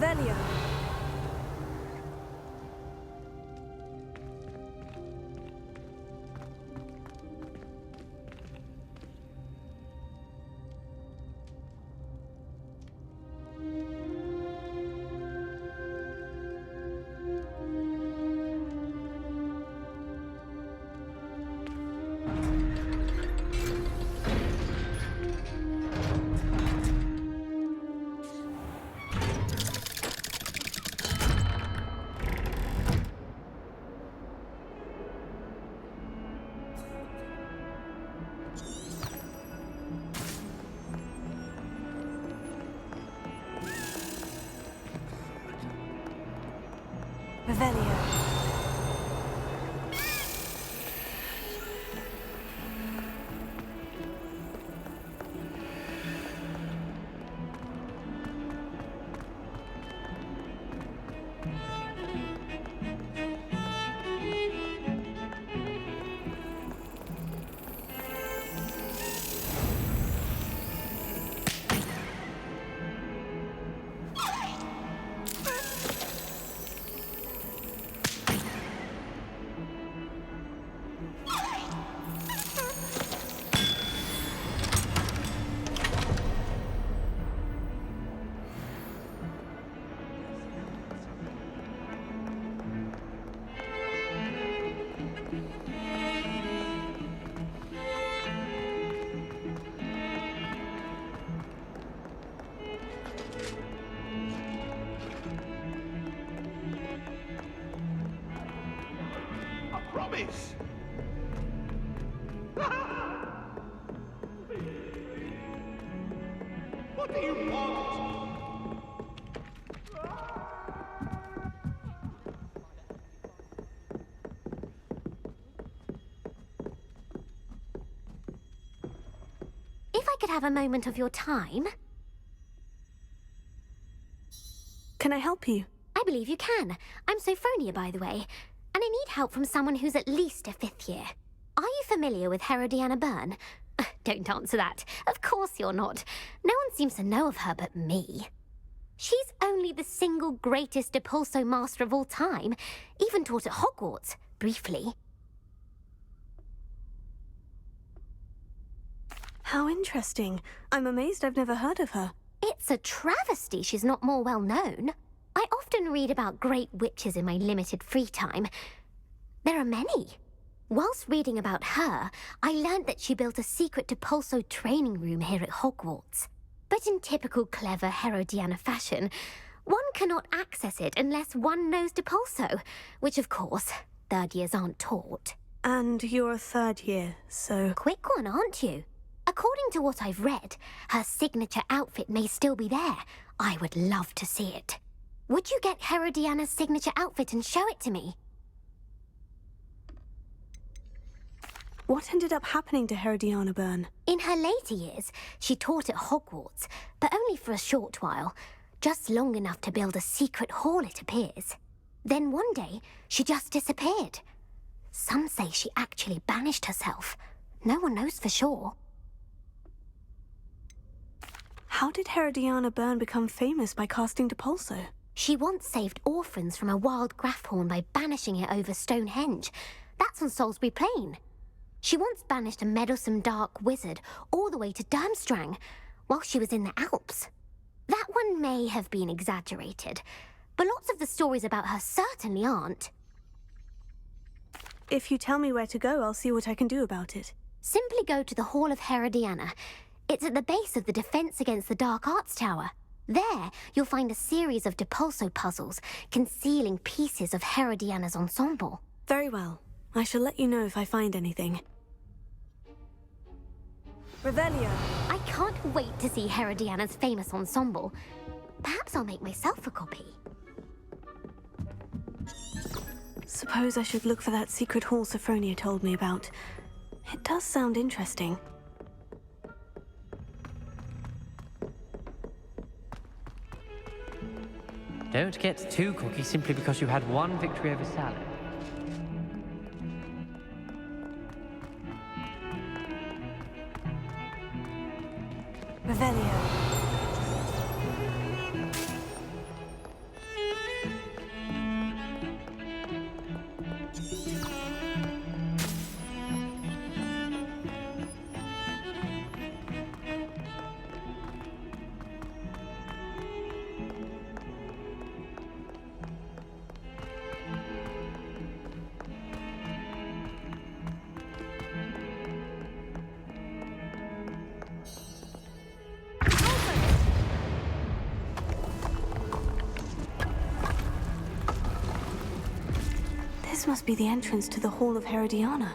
Revelio. Revelio. Promise! What do you want? If I could have a moment of your time... Can I help you? I believe you can. I'm Sophronia, by the way. And I need help from someone who's at least a 5th year. Are you familiar with Herodiana Byrne? Don't answer that. Of course you're not. No one seems to know of her but me. She's only the single greatest Depulso master of all time. Even taught at Hogwarts, briefly. How interesting. I'm amazed I've never heard of her. It's a travesty she's not more well known. I often read about great witches in my limited free time. There are many. Whilst reading about her, I learned that she built a secret Depulso training room here at Hogwarts. But in typical clever Herodiana fashion, one cannot access it unless one knows Depulso, which of course, 3rd years aren't taught. And you're a 3rd year, so... Quick one, aren't you? According to what I've read, her signature outfit may still be there. I would love to see it. Would you get Herodiana's signature outfit and show it to me? What ended up happening to Herodiana Byrne? In her later years, she taught at Hogwarts, but only for a short while. Just long enough to build a secret hall, it appears. Then one day, she just disappeared. Some say she actually banished herself. No one knows for sure. How did Herodiana Byrne become famous by casting Depulso? She once saved orphans from a wild Graffhorn by banishing it over Stonehenge. That's on Salisbury Plain. She once banished a meddlesome dark wizard all the way to Durmstrang while she was in the Alps. That one may have been exaggerated, but lots of the stories about her certainly aren't. If you tell me where to go, I'll see what I can do about it. Simply go to the Hall of Herodiana. It's at the base of the Defense Against the Dark Arts Tower. There, you'll find a series of Depulso puzzles concealing pieces of Herodiana's ensemble. Very well. I shall let you know if I find anything. Revelio. I can't wait to see Herodiana's famous ensemble. Perhaps I'll make myself a copy. Suppose I should look for that secret hall Sophronia told me about. It does sound interesting. Don't get too cocky simply because you had one victory over Sally. Revelio. This must be the entrance to the Hall of Herodiana.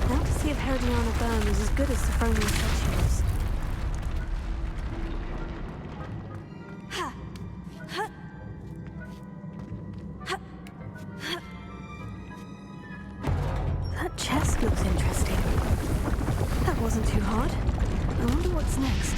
Now to see if Herodiana Byrne is as good as Sophronia said she was. That chest looks interesting. That wasn't too hard. I wonder what's next.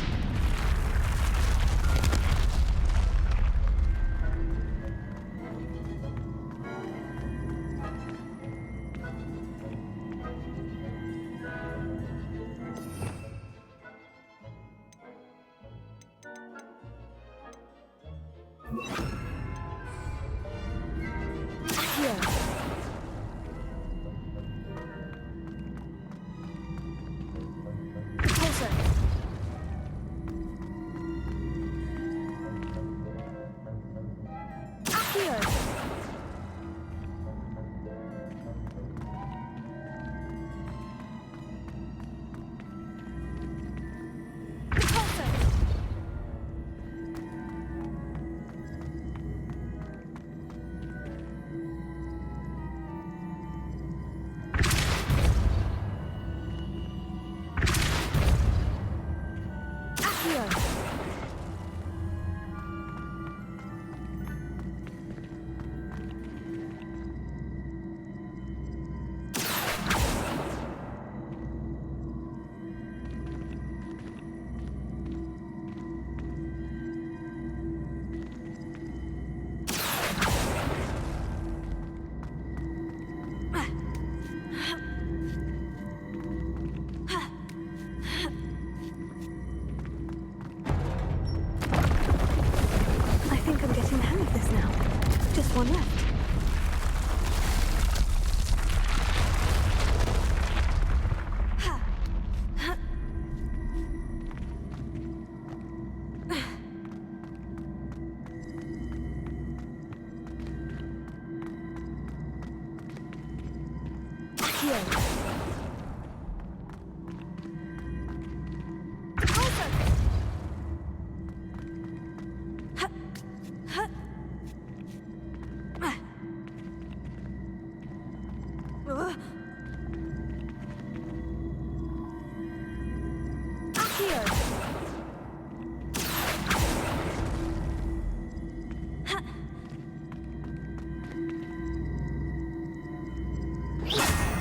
One left.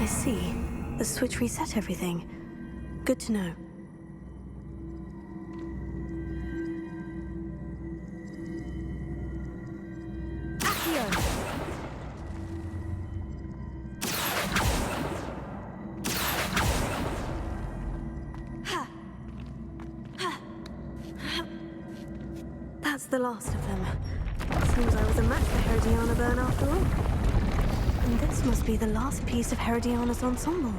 I see. The switch reset everything. Good to know. That's the last of them. Seems I was a match for Herodiana Byrne after all. And this must be the last piece of Herodiana's ensemble.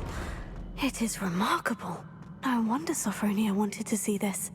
It is remarkable. No wonder Sophronia wanted to see this.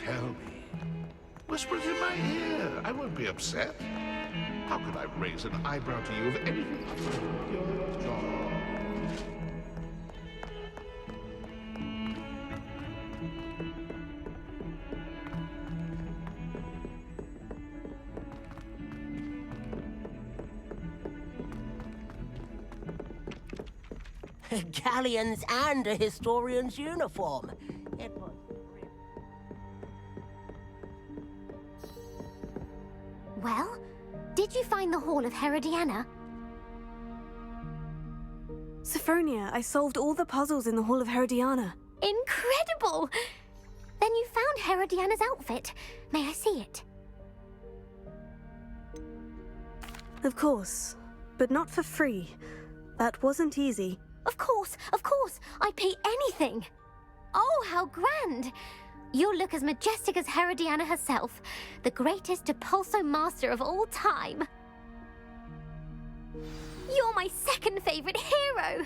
tell me. Whisper it in my ear. I won't be upset. How could I raise an eyebrow to you of anything other than pure joy? Galleons and a historian's uniform. It was... Well, did you find the Hall of Herodiana? Sophronia, I solved all the puzzles in the Hall of Herodiana. Incredible! Then you found Herodiana's outfit. May I see it? Of course, but not for free. That wasn't easy. Of course, I'd pay anything. Oh, how grand! You'll look as majestic as Herodiana herself, the greatest Depulso master of all time. You're my second favorite hero!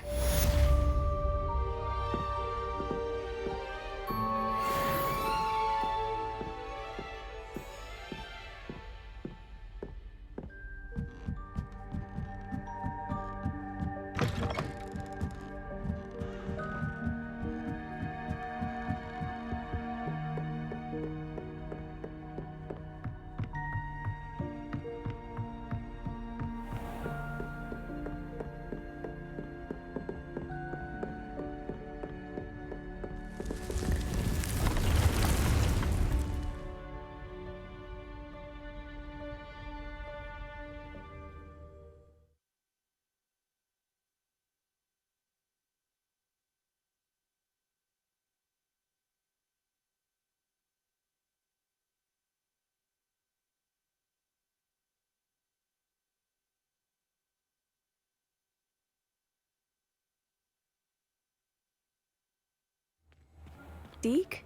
Deke?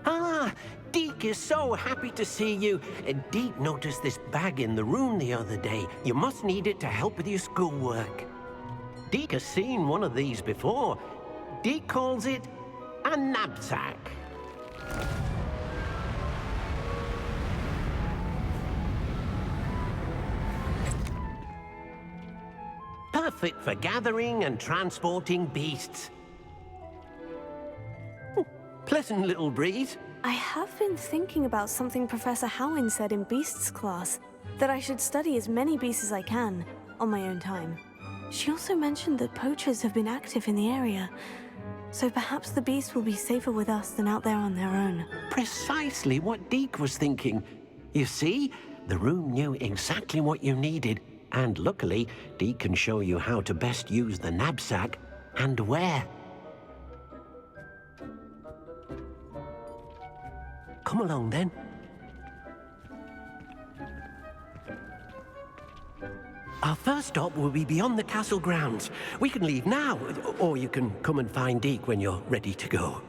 Ah, Deke is so happy to see you. Deke noticed this bag in the room the other day. You must need it to help with your schoolwork. Deke has seen one of these before. Deke calls it a knapsack. Perfect for gathering and transporting beasts. Pleasant little breeze. I have been thinking about something Professor Howin said in Beasts class, that I should study as many beasts as I can, on my own time. She also mentioned that poachers have been active in the area, so perhaps the beasts will be safer with us than out there on their own. Precisely what Deke was thinking. You see, the room knew exactly what you needed, and luckily, Deke can show you how to best use the knapsack and where. Come along, then. Our first stop will be beyond the castle grounds. We can leave now, or you can come and find Deke when you're ready to go.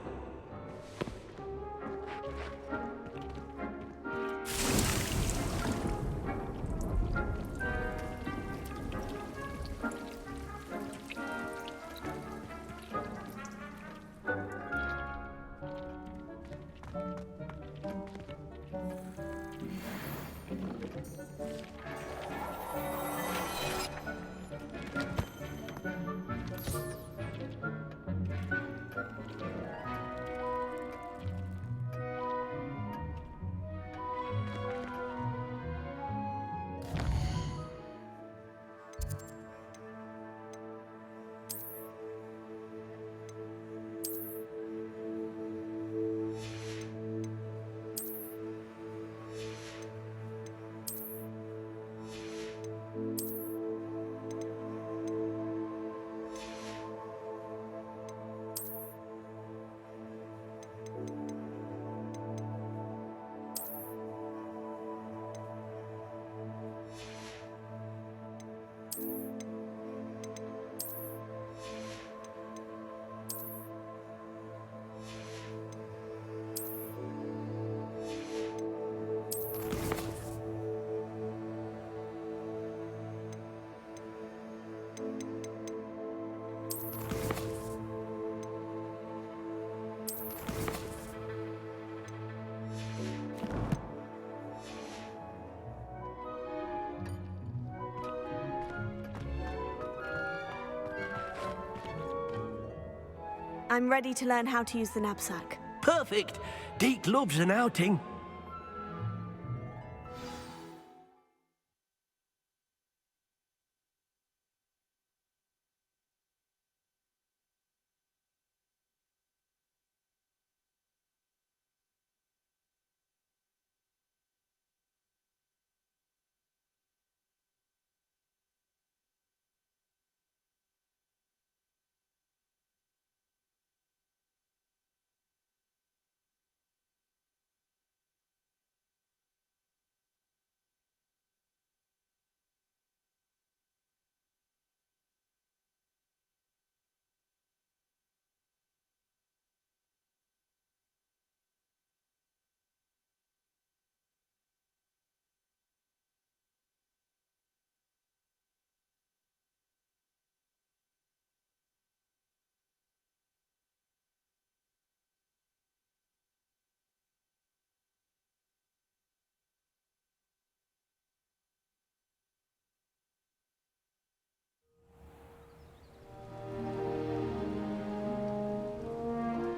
I'm ready to learn how to use the knapsack. Perfect. Deke loves an outing.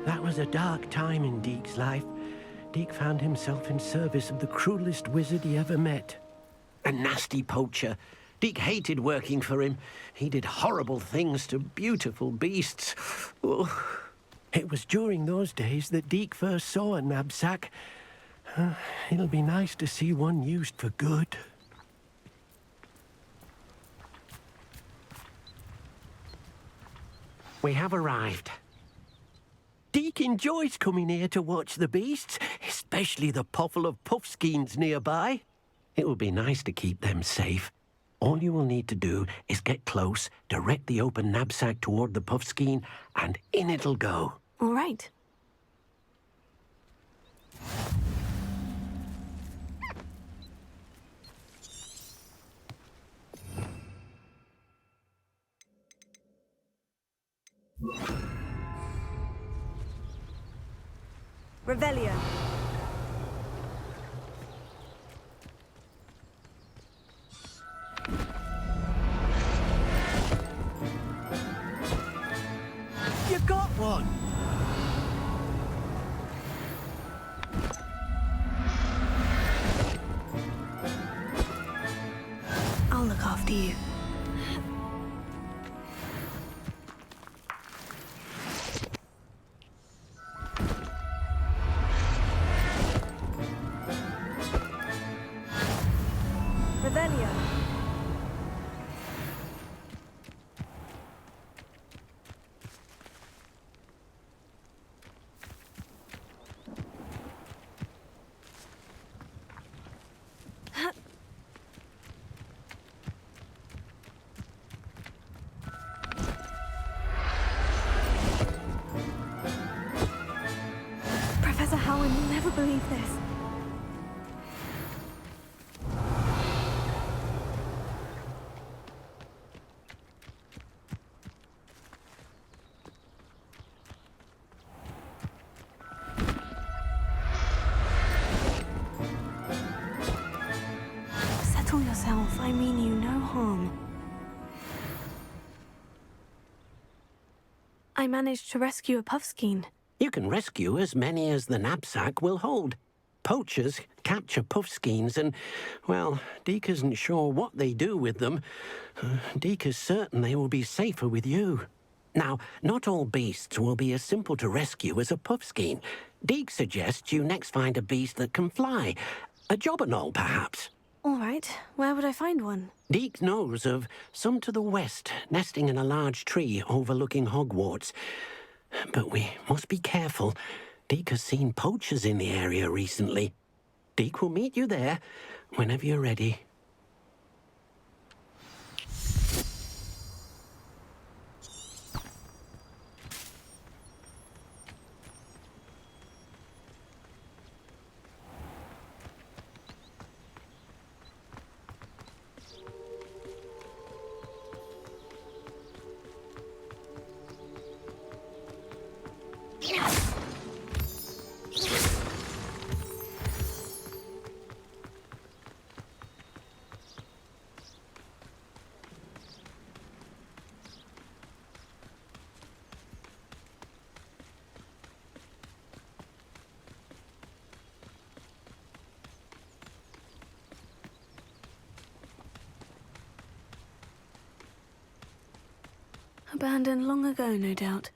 That was a dark time in Deke's life. Deke found himself in service of the cruelest wizard he ever met. A nasty poacher. Deke hated working for him. He did horrible things to beautiful beasts. Oh. It was during those days that Deke first saw a knapsack. It'll be nice to see one used for good. We have arrived. Deke enjoys coming here to watch the beasts, especially the puffle of puffskeins nearby. It will be nice to keep them safe. All you will need to do is get close, direct the open knapsack toward the puffskein, and in it'll go. All right. Revelio. You got one! I'll look after you. Revelio. Professor Howard will never believe this. Settle yourself. I mean you no harm. I managed to rescue a puffskein. You can rescue as many as the knapsack will hold. Poachers capture puffskeins and, well, Deke isn't sure what they do with them. Deke is certain they will be safer with you. Now, not all beasts will be as simple to rescue as a puffskein. Deke suggests you next find a beast that can fly. A jobberknoll, perhaps. All right. Where would I find one? Deke knows of some to the west, nesting in a large tree overlooking Hogwarts. But we must be careful. Deke has seen poachers in the area recently. Deke will meet you there whenever you're ready. Abandoned long ago, no doubt.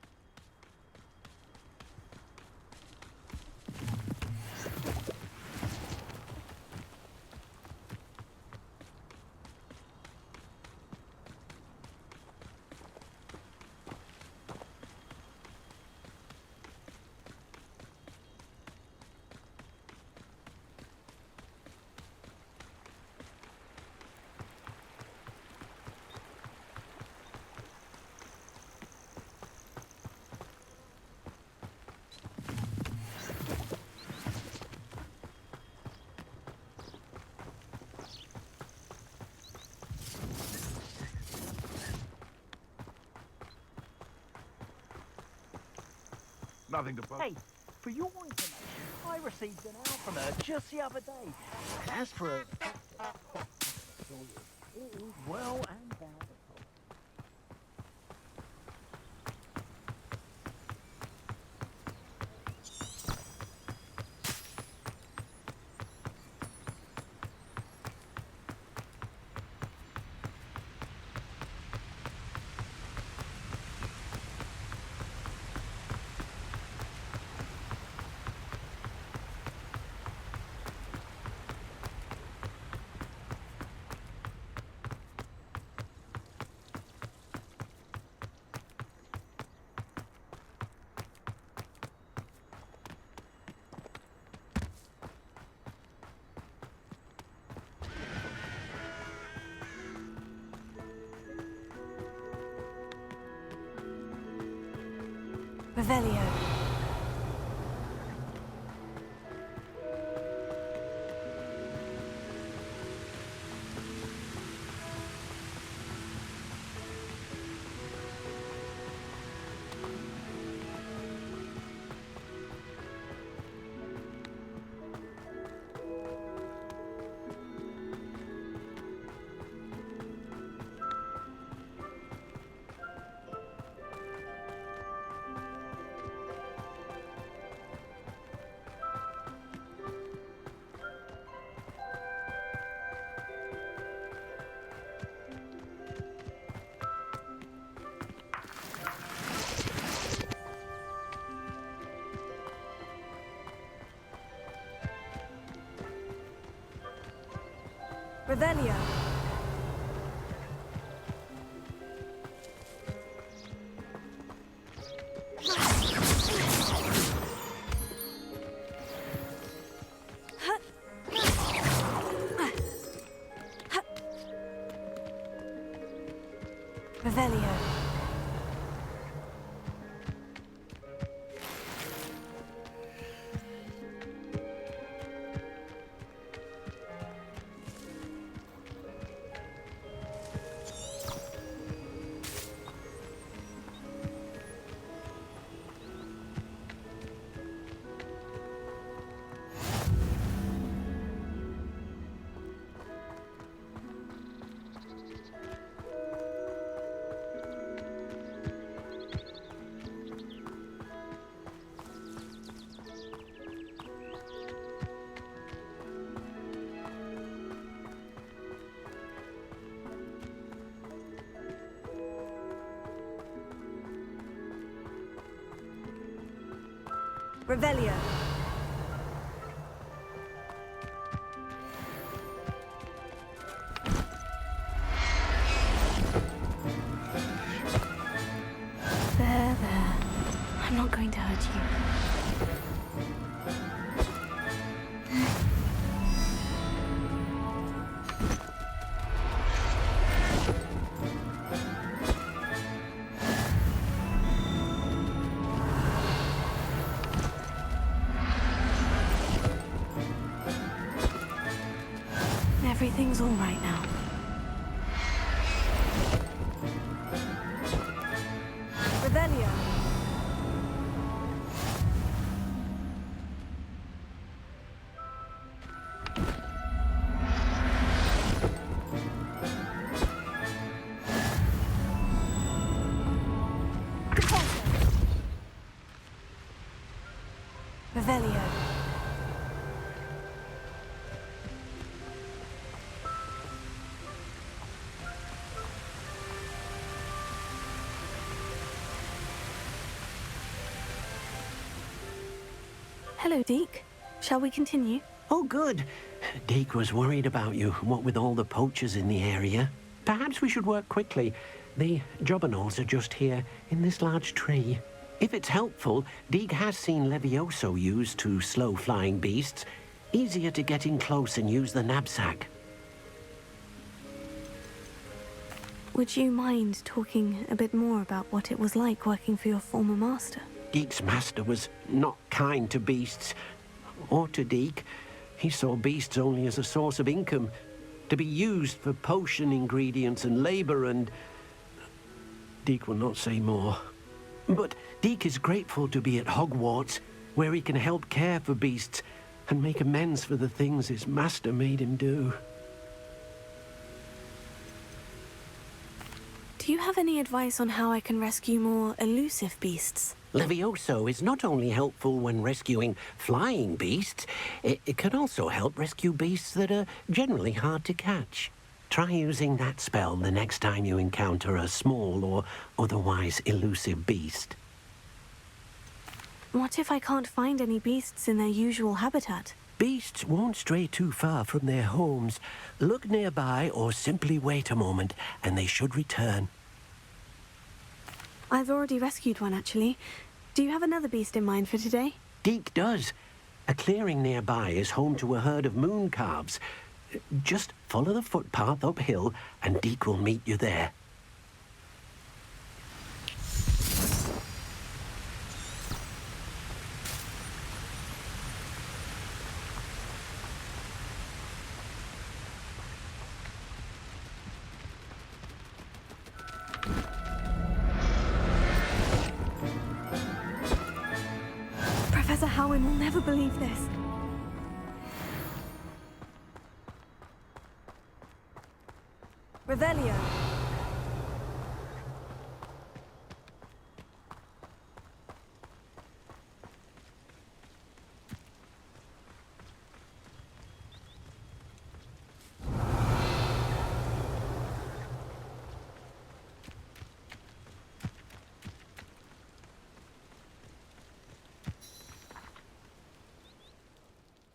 Nothing to post. Hey, for your information, I received an out from her just the other day. As for her, it is well and bountiful. Revelio. Revelio. Revelio. Revelio. There. I'm not going to hurt you. Everything's all right now. Revelio. Revelio. Hello, Deke. Shall we continue? Oh, good. Deke was worried about you, what with all the poachers in the area. Perhaps we should work quickly. The jobberknolls are just here, in this large tree. If it's helpful, Deke has seen Levioso used to slow flying beasts. Easier to get in close and use the knapsack. Would you mind talking a bit more about what it was like working for your former master? Deke's master was not kind to beasts, or to Deke. He saw beasts only as a source of income, to be used for potion ingredients and labor, and Deke will not say more. But Deke is grateful to be at Hogwarts, where he can help care for beasts and make amends for the things his master made him do. Do you have any advice on how I can rescue more elusive beasts? Levioso is not only helpful when rescuing flying beasts, it can also help rescue beasts that are generally hard to catch. Try using that spell the next time you encounter a small or otherwise elusive beast. What if I can't find any beasts in their usual habitat? Beasts won't stray too far from their homes. Look nearby or simply wait a moment, and they should return. I've already rescued one, actually. Do you have another beast in mind for today? Deke does. A clearing nearby is home to a herd of moon calves. Just follow the footpath uphill, and Deke will meet you there. Professor Howin will never believe this. Revelio.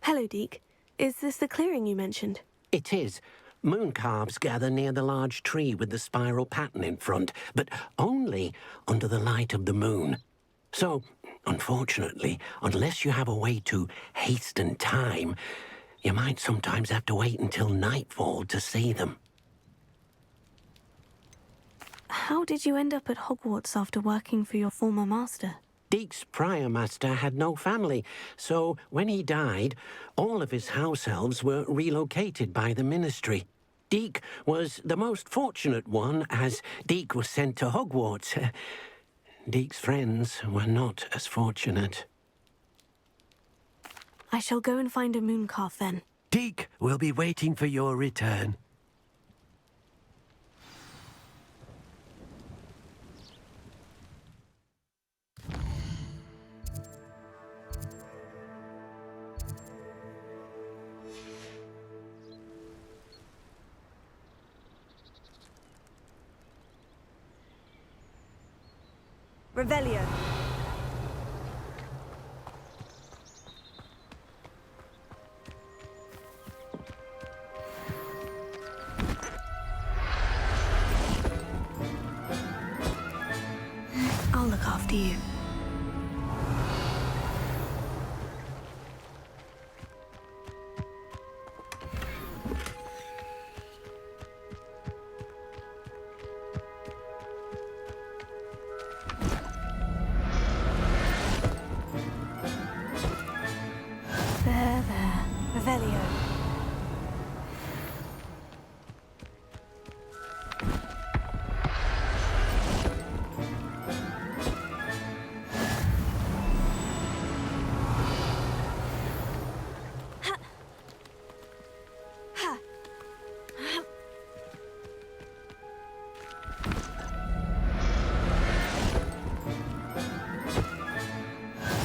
Hello, Deke. Is this the clearing you mentioned? It is. Moon calves gather near the large tree with the spiral pattern in front, but only under the light of the moon. So, unfortunately, unless you have a way to hasten time, you might sometimes have to wait until nightfall to see them. How did you end up at Hogwarts after working for your former master? Deke's prior master had no family, so when he died, all of his house elves were relocated by the ministry. Deke was the most fortunate one, as Deke was sent to Hogwarts. Deke's friends were not as fortunate. I shall go and find a moon calf then. Deke will be waiting for your return. Revelio. I'll look after you. There, Revelio.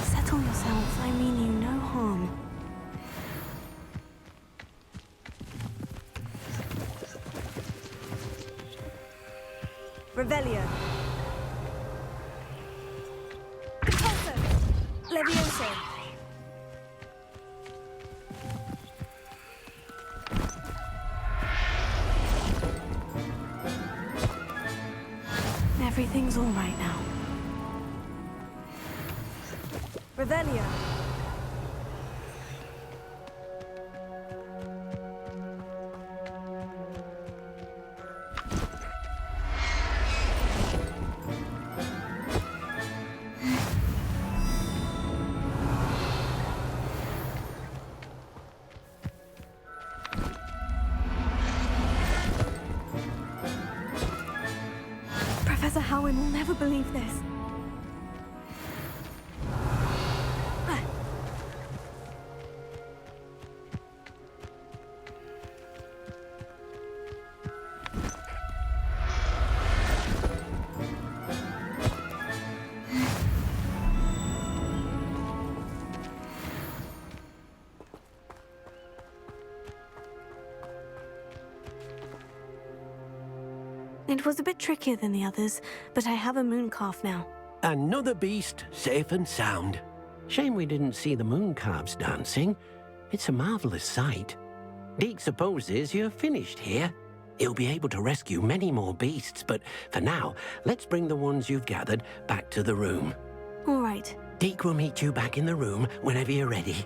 Settle yourself. I mean you no harm. Revelio. Repulso. Levioso. everything's all right now. Revelio. Professor Howin will never believe this. It was a bit trickier than the others, but I have a moon calf now. Another beast, safe and sound. Shame we didn't see the moon calves dancing. It's a marvelous sight. Deke supposes you're finished here. He'll be able to rescue many more beasts, but for now, let's bring the ones you've gathered back to the room. All right. Deke will meet you back in the room whenever you're ready.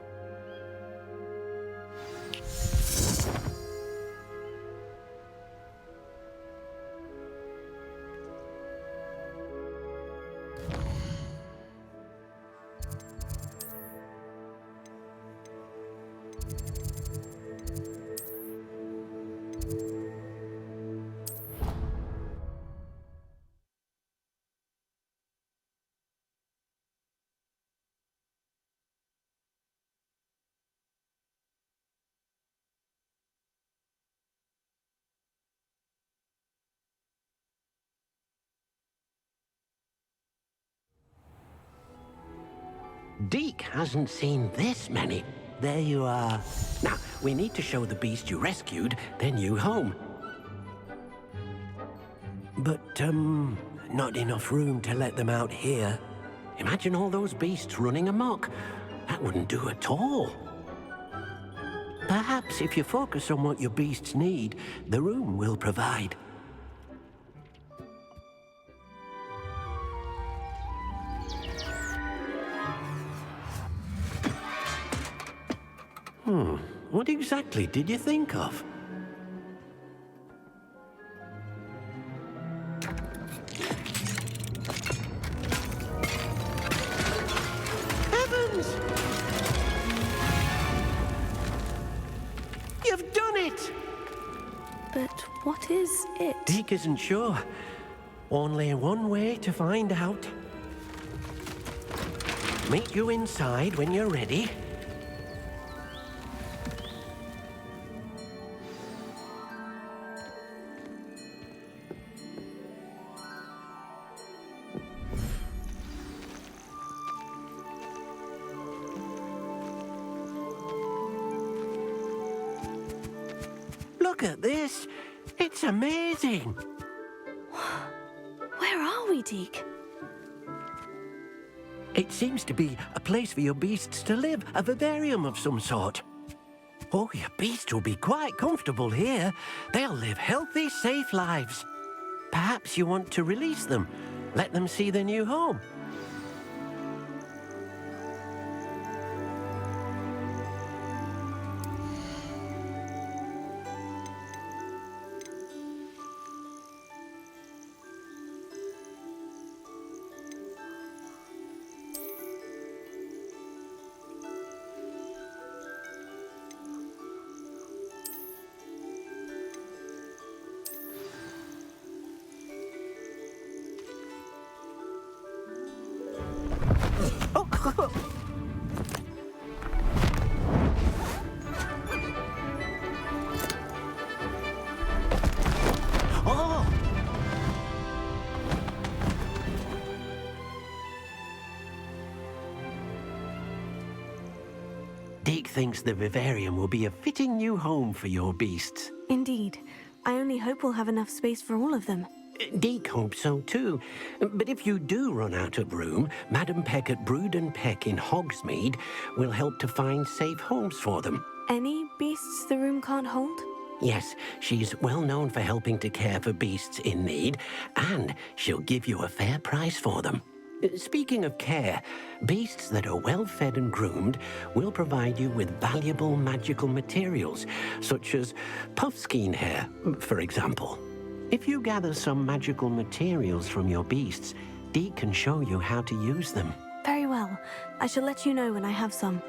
Deke hasn't seen this many. There you are. Now, we need to show the beast you rescued their new home. But, not enough room to let them out here. Imagine all those beasts running amok. That wouldn't do at all. Perhaps if you focus on what your beasts need, the room will provide. What exactly did you think of? Heavens! You've done it! But what is it? Deke isn't sure. Only one way to find out. Meet you inside when you're ready. Look at this. It's amazing. Where are we, Deke? It seems to be a place for your beasts to live, a vivarium of some sort. Oh, your beasts will be quite comfortable here. They'll live healthy, safe lives. Perhaps you want to release them, let them see their new home. Deke thinks the vivarium will be a fitting new home for your beasts. Indeed. I only hope we'll have enough space for all of them. Deke hopes so too. But if you do run out of room, Madam Peck at Brood and Peck in Hogsmeade will help to find safe homes for them. Any beasts the room can't hold? Yes, she's well known for helping to care for beasts in need, and she'll give you a fair price for them. Speaking of care, beasts that are well fed and groomed will provide you with valuable magical materials, such as puffskein hair, for example. If you gather some magical materials from your beasts, Dee can show you how to use them. Very well. I shall let you know when I have some.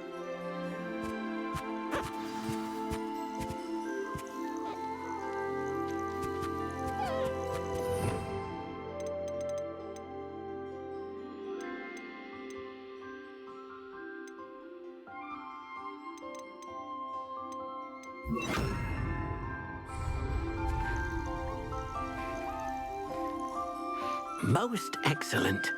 Most excellent.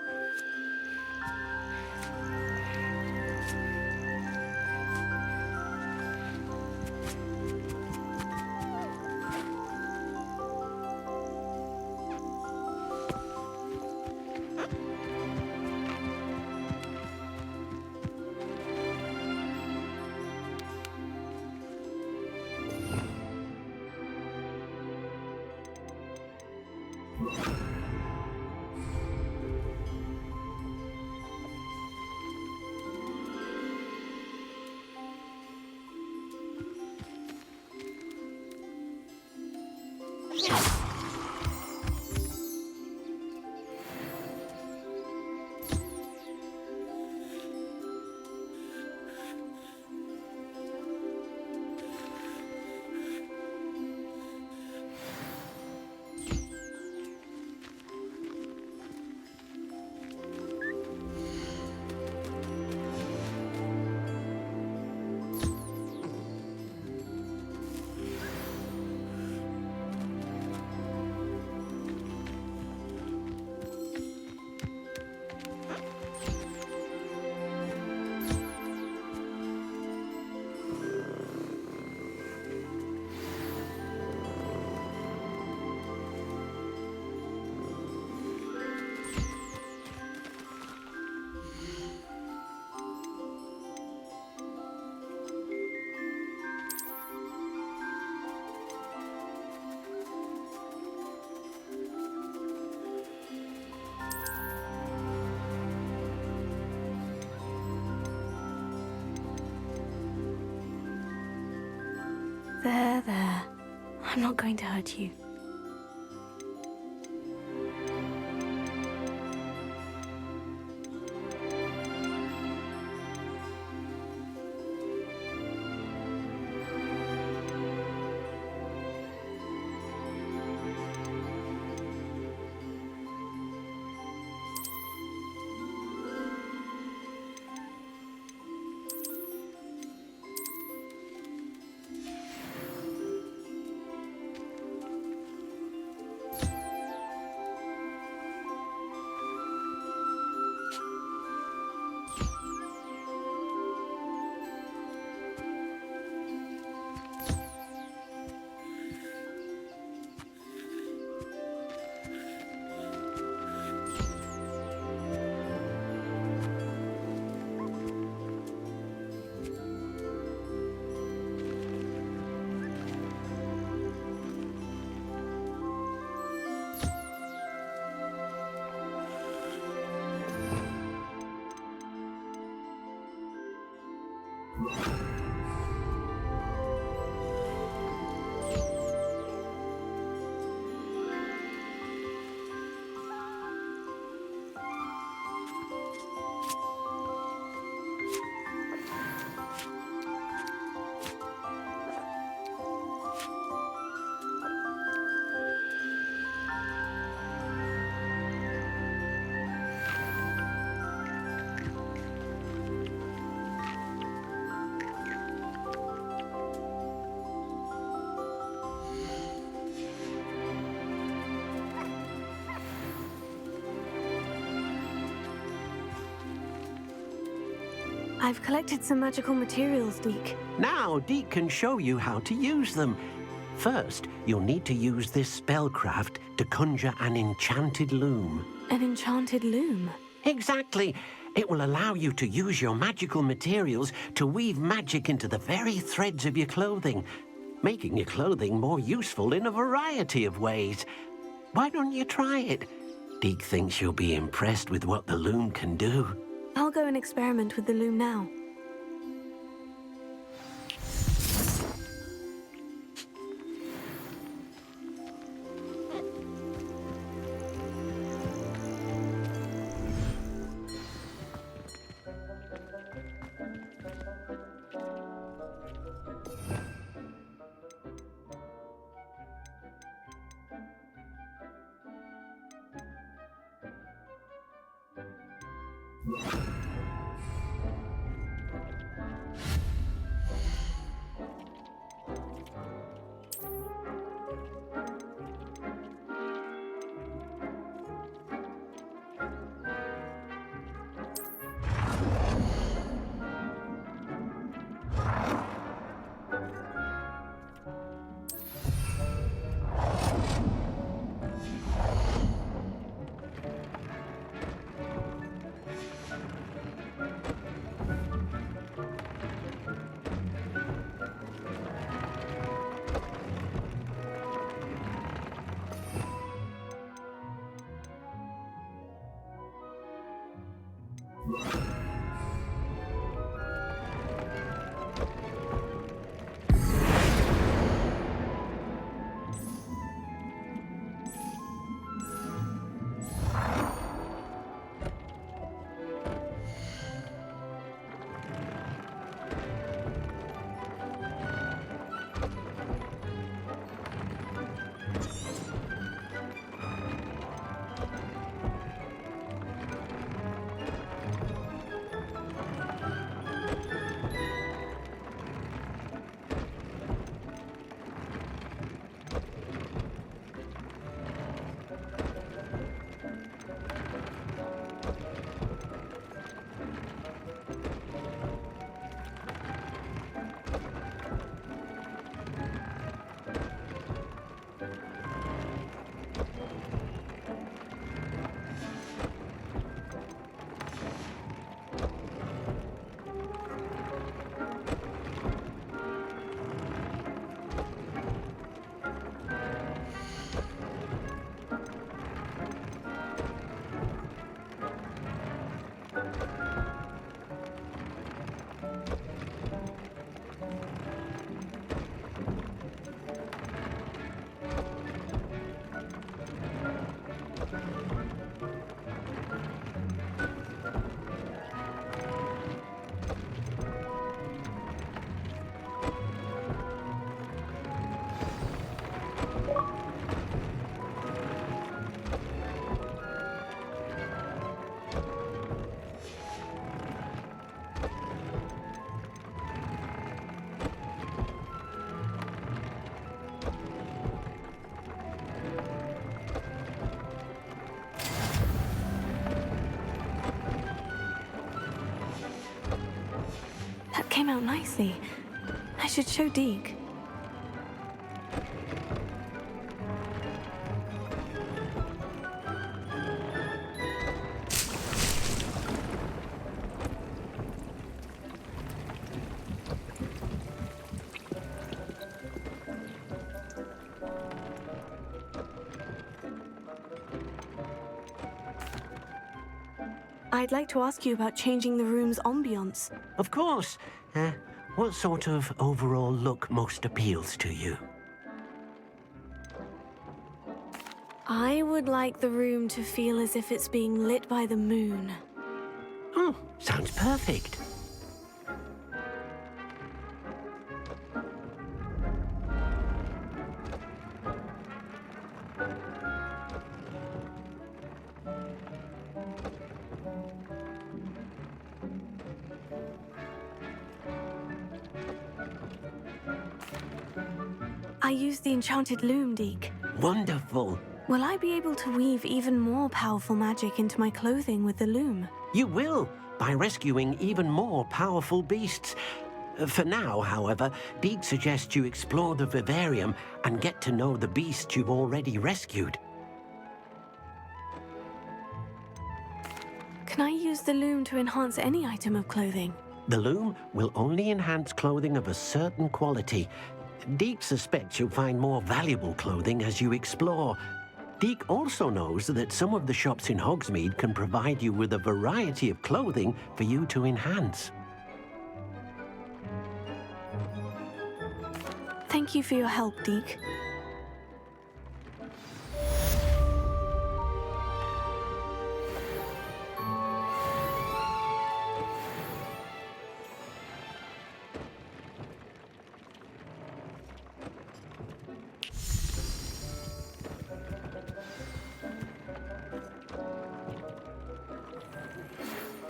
There. I'm not going to hurt you. I've collected some magical materials, Deke. Now, Dee can show you how to use them. First, you'll need to use this spellcraft to conjure an enchanted loom. An enchanted loom? Exactly. It will allow you to use your magical materials to weave magic into the very threads of your clothing. making your clothing more useful in a variety of ways. Why don't you try it? Deke thinks you'll be impressed with what the loom can do. I'll go and experiment with the loom now. Came out nicely. I should show Deke. I'd like to ask you about changing the room's ambiance. Of course. What sort of overall look most appeals to you? I would like the room to feel as if it's being lit by the moon. Oh, sounds perfect. I used the enchanted loom, Deke. Wonderful. Will I be able to weave even more powerful magic into my clothing with the loom? You will, by rescuing even more powerful beasts. For now, however, Deke suggests you explore the vivarium and get to know the beasts you've already rescued. Can I use the loom to enhance any item of clothing? The loom will only enhance clothing of a certain quality. Deke suspects you'll find more valuable clothing as you explore. Deke also knows that some of the shops in Hogsmeade can provide you with a variety of clothing for you to enhance. Thank you for your help, Deke.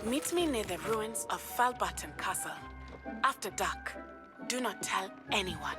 Meet me near the ruins of Falbaton Castle. After dark. Do not tell anyone.